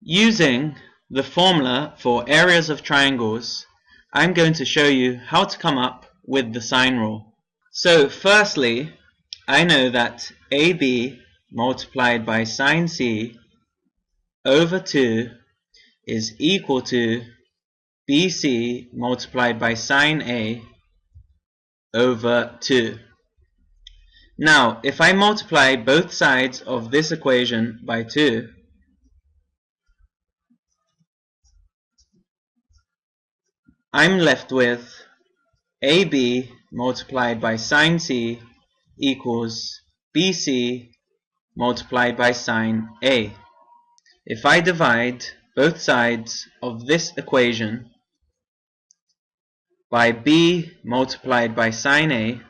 Using the formula for areas of triangles, I'm going to show you how to come up with the sine rule. So firstly, I know that AB multiplied by sine C over 2 is equal to BC multiplied by sine A over 2. Now, if I multiply both sides of this equation by 2, I'm left with AB multiplied by sine C equals BC multiplied by sine A. If I divide both sides of this equation by B multiplied by sine A,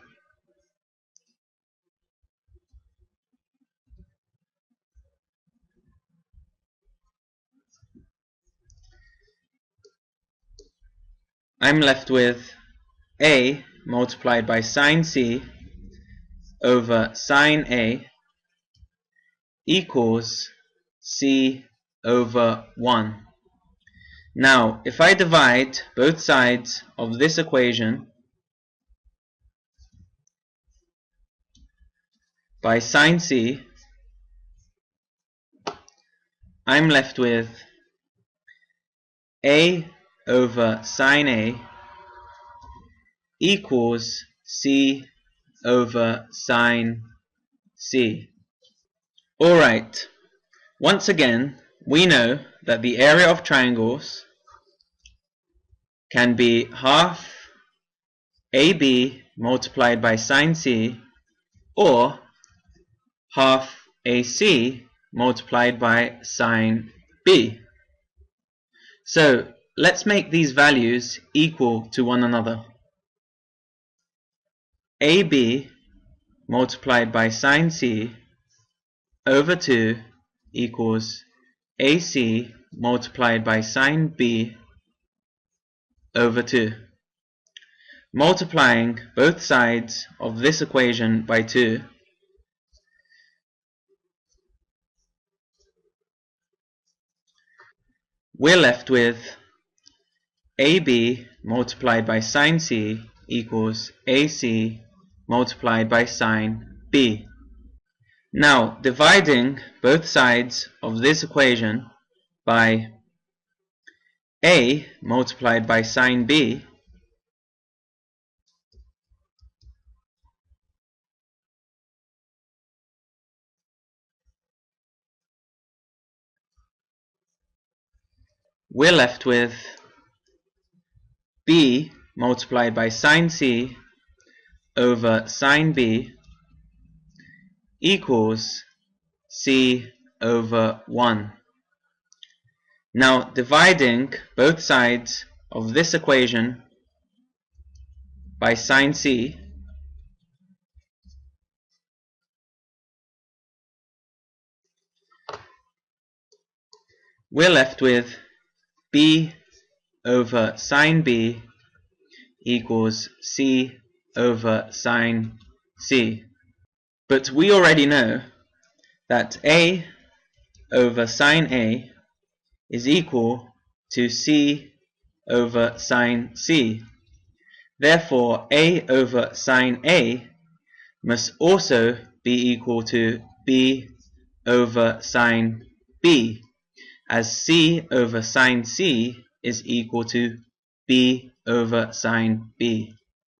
I'm left with A multiplied by sine C over sine A equals C over 1. Now, if I divide both sides of this equation by sine C, I'm left with A over sine A equals C over sine C. Alright, once again, we know that the area of triangles can be half AB multiplied by sine C or half AC multiplied by sine B. So let's make these values equal to one another. AB multiplied by sine C over 2 equals AC multiplied by sine B over 2. Multiplying both sides of this equation by 2, we're left with AB multiplied by sine C equals AC multiplied by sine B. Now, dividing both sides of this equation by A multiplied by sine B, we're left with B multiplied by sine C over sine B equals C over 1. Now, dividing both sides of this equation by sine C, we're left with B over sine B equals C over sine C. But we already know that A over sine A is equal to C over sine C. Therefore, A over sine A must also be equal to B over sine B, as C over sine C is equal to B over sine B.